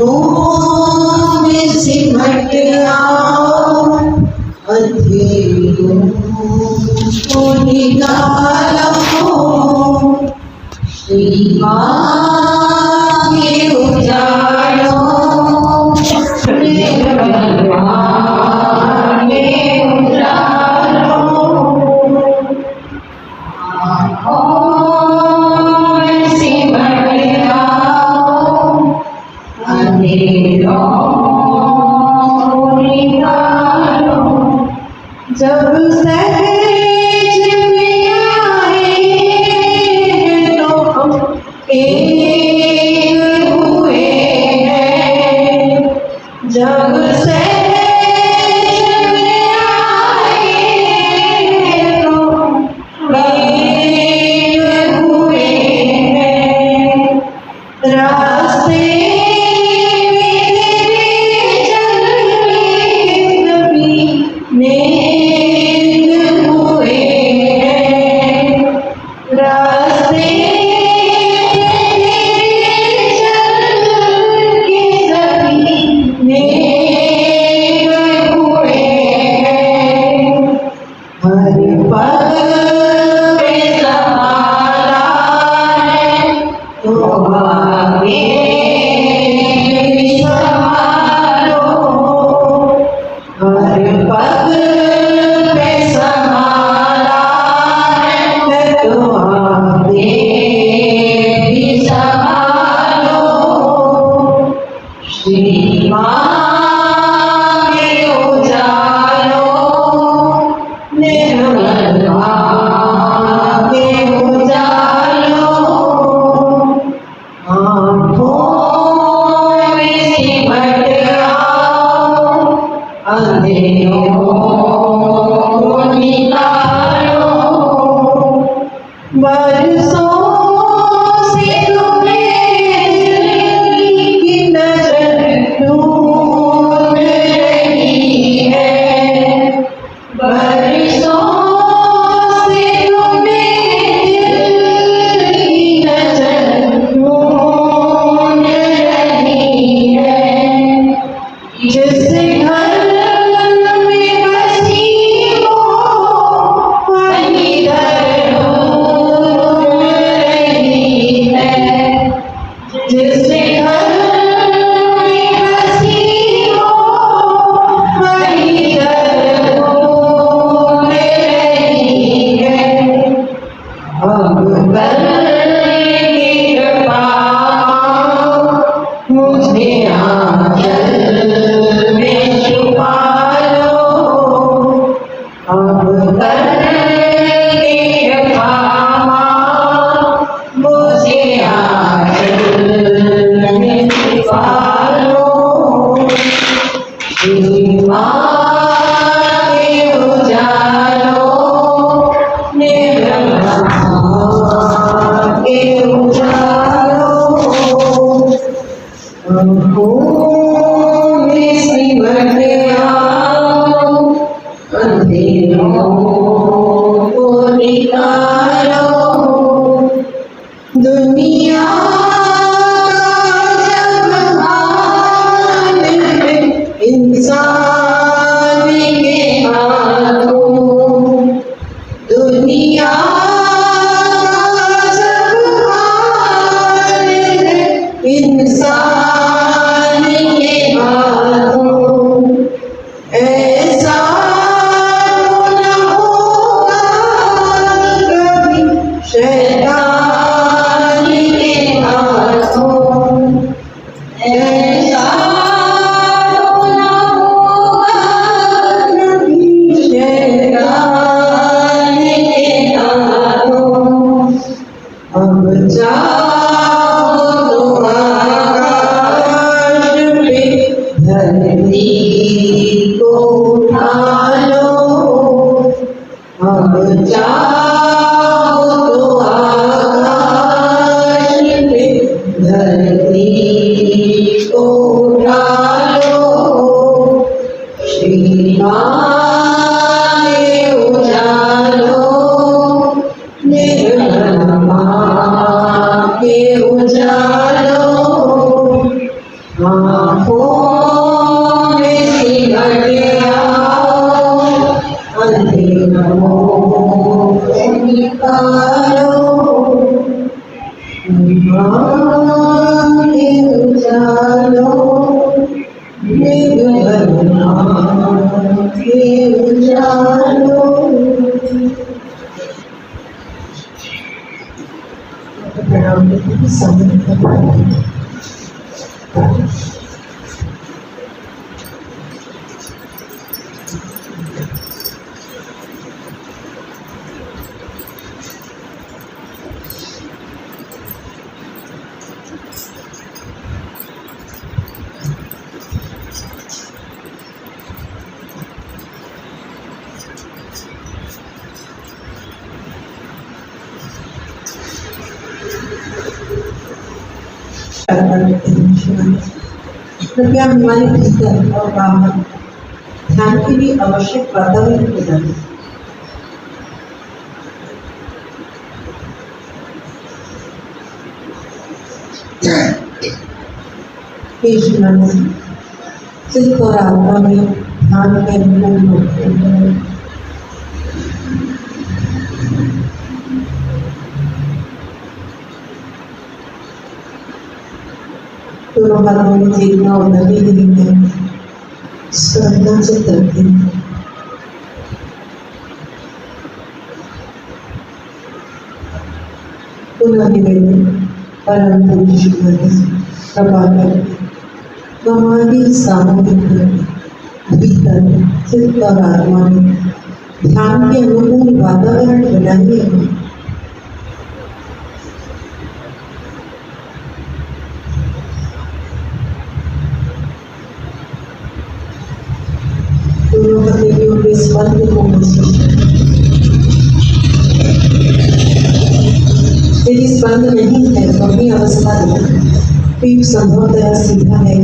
आँखों में सिमट आओ, अंधेरों को निकालो, श्री माँ के उजालों जब सहज में आए तो हम एक हुए हैं। जब सहज में आए तो हम एक हुए हैं। रास्ते दुनिया इंसान के हाथों, दुनिया इंसान के हाथों, ऐसा न होगा कभी शैतान के हाथों, ऐसा न होगा कभी शैतान के हाथों। अब जाओ धरती को उठा लो, अब जाओ तो आकाश पे धरती को उठा लो, श्री माँ के उजालों निर्मल माँ के उजालों। समर्पण। कृपया हमारे भीतर और बाहर ध्यान के लिए आवश्यक वातावरण प्रदान। चित्त और आत्मा में ध्यान के अनुकूल होते हैं। दोनों हाथों में चेतना और नमी देंगे, श्रद्धा से करते हैं। पुनः निवेदन परम पुरुष कृपा करके हमारी सामूहिक भीतर चित्त और आत्मा में ध्यान के अनुकूल वातावरण बनाइए। दोनों हथेलियों के स्पर्श को महसूस करें। यदि स्पर्श नहीं है तो अपनी अवस्था में पीठ संभवतः सीधा है।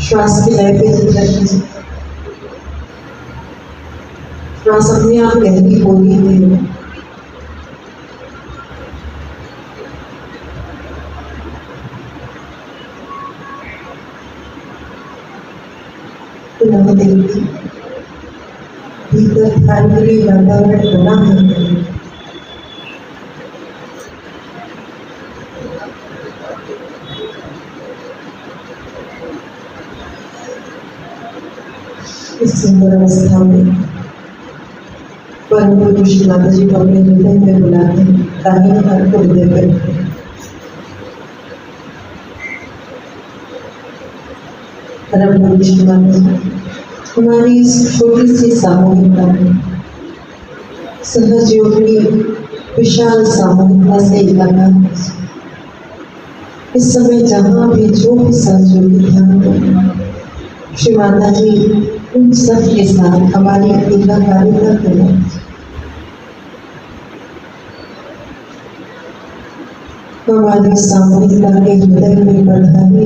श्वास की लय पे चित्र कीजिए। श्वास अपने आप गहरी होगी है। पुनः देखिए भीतर ध्यान के लिए वातावरण बना है। इस सुंदर अवस्था में परम पुरुष माता जी को अपने हृदय में बुलाते हैं। दाहिने हाथ को हृदय पर रखें। परम पुरुष माता जी हमारी इस छोटी सी सामूहिकता में सहज योग की विशाल सामूहिकता से एकाकार। इस समय जहाँ भी जो भी सहयोगी ध्यान करें, श्री माता जी उन सब के साथ हमारी एकाकारिता करें। हमारी सामूहिकता के हृदय में बढ़ाने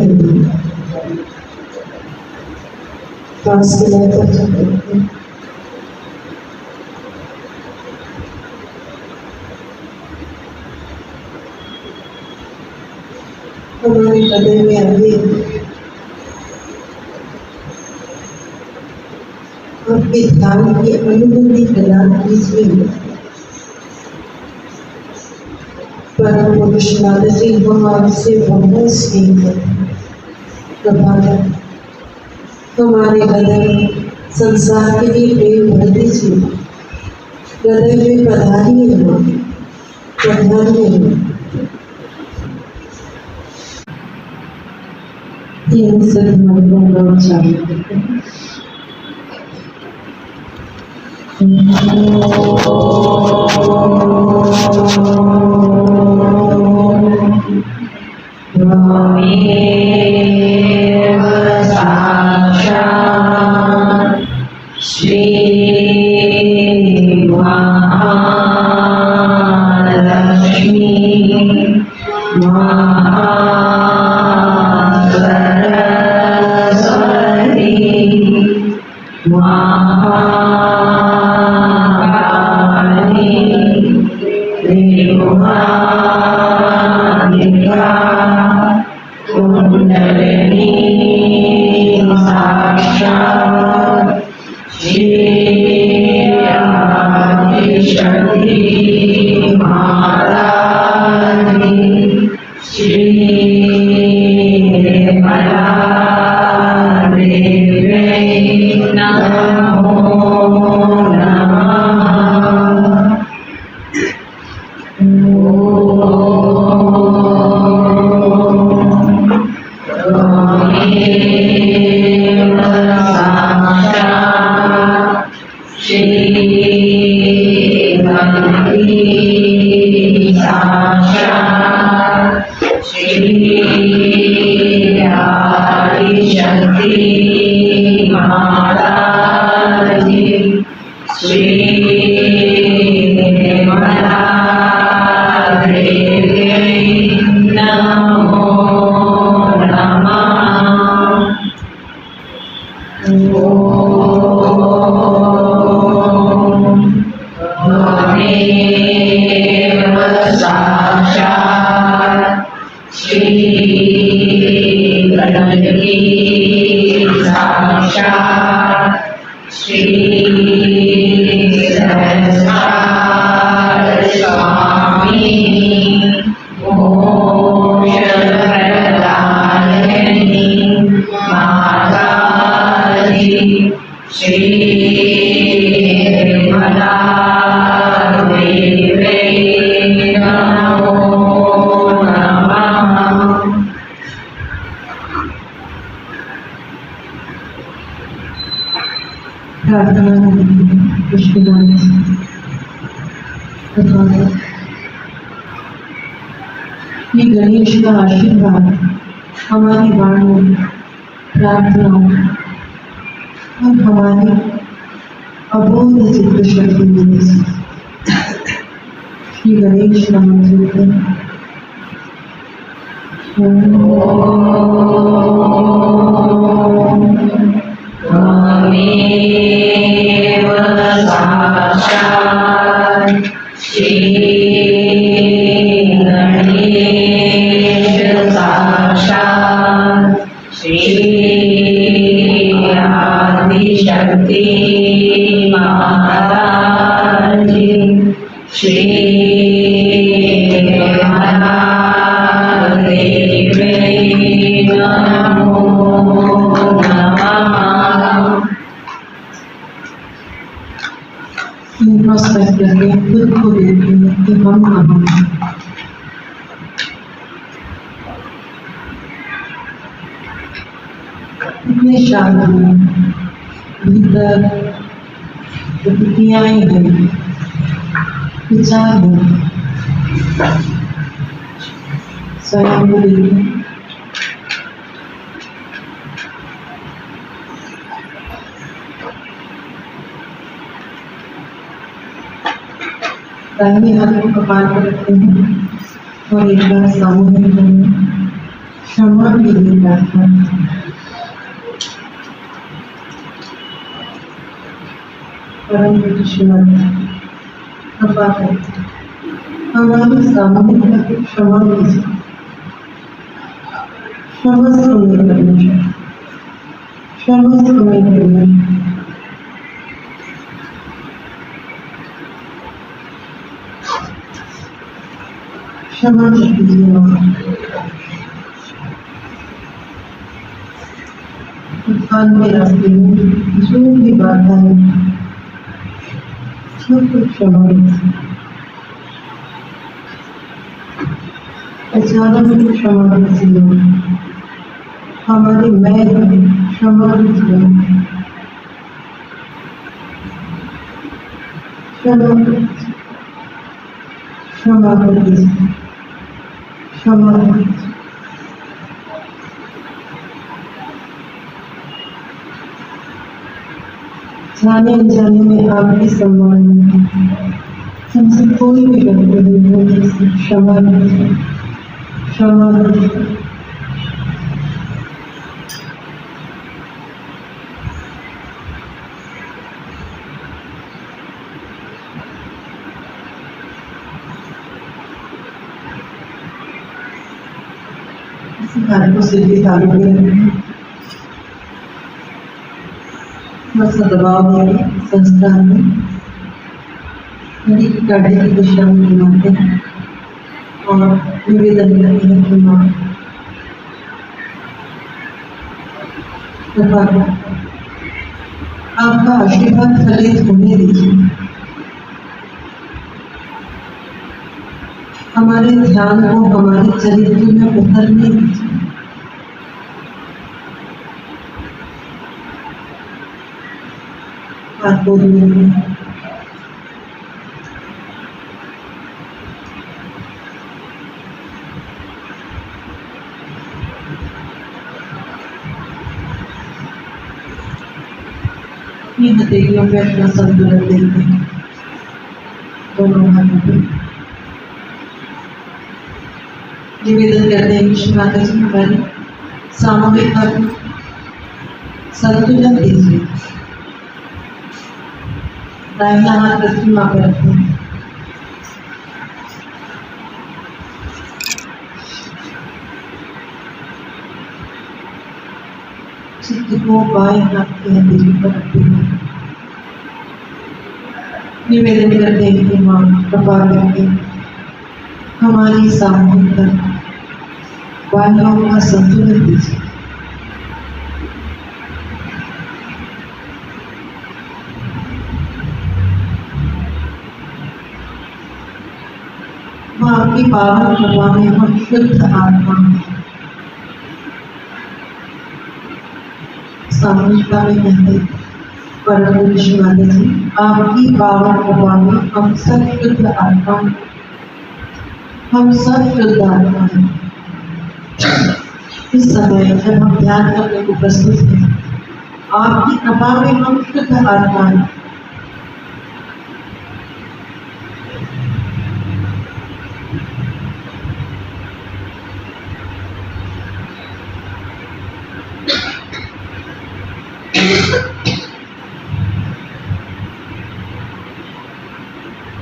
श्वास के लय पर चलते। हमारे हृदय में आइए, आपके ध्यान की अनुभूति प्रदान कीजिए। परम पुरुष माता जी हम आपसे बहुत स्नेह करते हैं। कृपा कर हमारे हृदय में संसार के लिए प्रेम भर दीजिए। हृदय में पधारिए हो, पधारिए हो। तीन सदमंत्रों का उच्चारण करते हैं। श्री महालक्ष्मी महासरस्वती महाकाली त्रिपुरारिका कुंडलिनी साक्षात् श्री आदिशक्ति महारानी श्री निर्मला देवी नमो नमः। आदिशक्ति माता जी श्री निर्मला देवी नमो नमः। ओम त्वमेव साक्षात् श्री गणपति साक्षात् श्री सहस्रार स्वामी मोक्षप्रदायिनी माता जी श्री निर्मला देवी नमो नमः। प्रार्थना विश्वनाथ ये गणेश का आशीर्वाद हमारी वाणी प्रार्थनाओं और हमारी अबोध चित्त शक्ति में श्री गणेश का मंत्र त्वमेव साक्षात् श्री गणेश साक्षात् श्री आदिशक्ति माता जी श्री निर्मला देवी नमो नमः। नमस्कार करके खुद को देखें कि हम कहाँ हैं। इतने शांत हैं भीतर प्रतिक्रियाएं हैं विचार हैं स्वयं को देखें दाहिने हाथ को कपाल पर रखते हैं और एक बार सामूहिक में क्षमा के लिए प्रार्थना। परम विश्वनाथ कृपा करके हमारी सामूहिकता की क्षमा कीजिए। क्षमस्व में करना, क्षमस्व में करना। क्षमा कीजिए उत्थान के रास्ते में जो भी बाधा है सबको क्षमा कीजिए। अचानक क्षमा कीजिए हमारी मैं क्षमा कीजिए। क्षमा क्षमा कीजिए क्षमा कीजिए। जाने अनजाने में आपके सम्मान में हमसे कोई भी गलती हुई हो जिससे क्षमा कीजिए क्षमा कीजिए। हाथ को सिर के तालु में रखें, बस दबाव देंगे संस्थान में नदी की काढ़े की दिशा में घुमाते हैं और निवेदन करते हैं कि माँ आपका आशीर्वाद फलित होने दीजिए। हमारे ध्यान को हमारे चरित्र में उतरने दीजिए। आपको अपनी हथेलियों पे अपना संतुलन देखते हैं। दोनों हाथों पे निवेदन करते हैं कि श्री माता जी हमारी सामूहिक संतुलन दीजिए। दाहिना हाथ पृथ्वी माँ पर रखते हैं। चित्त को बाएं हाथ की हथेली पर रखते हैं। निवेदन करते हैं कि माँ कृपा करके हमारी सामूहिक वायुओं का संतुलन दीजिए। माँ आपकी पावन कृपा में हम शुद्ध आत्मा सामूहिकता में कहते परम विष्णु माता जी आपकी पावन कृपा में हम सब शुद्ध आत्मा, हम सब शुद्ध आत्मा हैं। इस समय जब हम ध्यान करने को प्रस्तुत हैं, आपकी कृपा में हम शुद्ध आत्मा हैं।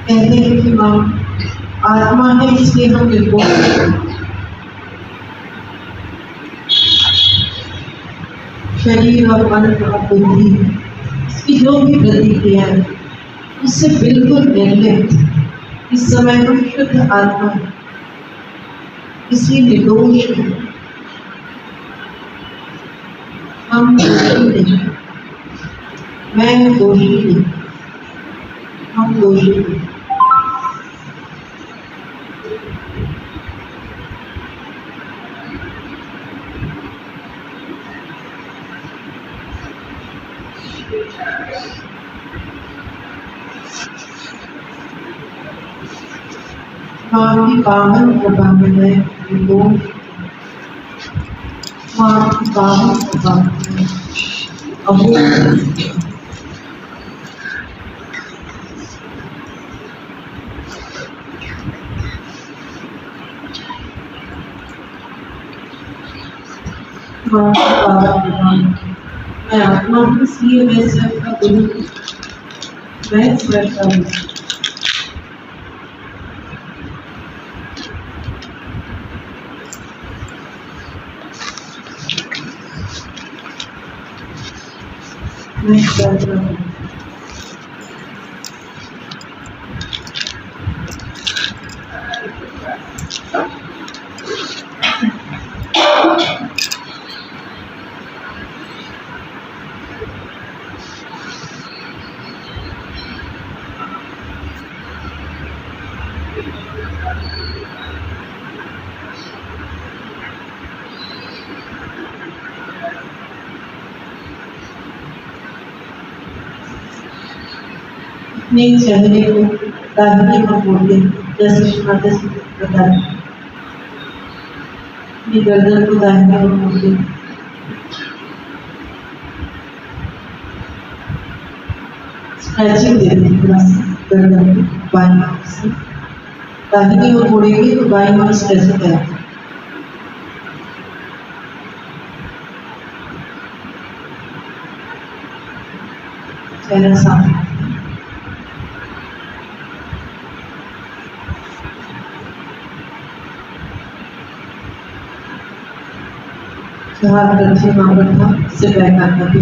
कहते हैं कि माँ आत्मा है इसलिए हम निर्भोग शरीर और मन और बुद्धि इसकी जो भी प्रतिक्रिया है उससे बिल्कुल निर्लिप्त इस समय हम शुद्ध आत्मा इसलिए निर्दोष है। हम दोषी नहीं, मैं दोषी नहीं, हम दोषी नहीं। माँ की पावन कृपा में मैं निर्दोष, माँ की पावन कृपा में अभूत मैं आत्मा हूँ इसलिए मैं स्वयं का गुरु, मैं स्वयं का हूँ। मैं स्वयं का हूँ। अपने चेहरे को दाहिने को मोड़ते जैसे श्री माता जी बताया। अपनी गर्दन को दाहिने को मोड़ते स्ट्रेचिंग देते हैं थोड़ा सा गर्दन को बाईं ओर से। दाहिने को मोड़ेंगे तो बाईं ओर स्ट्रेचिंग आएगी। चेहरा साफ जहाँ पृथ्वी माँ पर था से बैक आना भी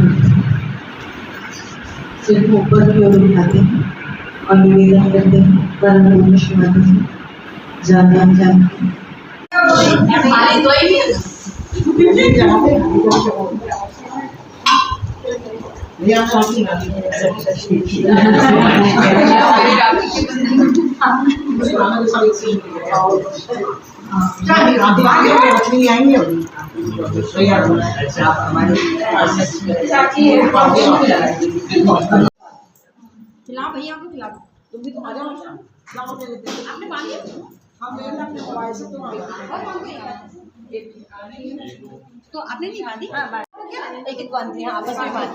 सिर को ऊपर की ओर उठाते हैं और निवेदन करते हैं परम विष्णु माता जी जाना जानते खिला भैया को खिला तुम भी तो आ जाओ आपने बांध दिया हम ले लेंगे दवाई से तो आपने नहीं बांधी एक एक आंटी आपस में बात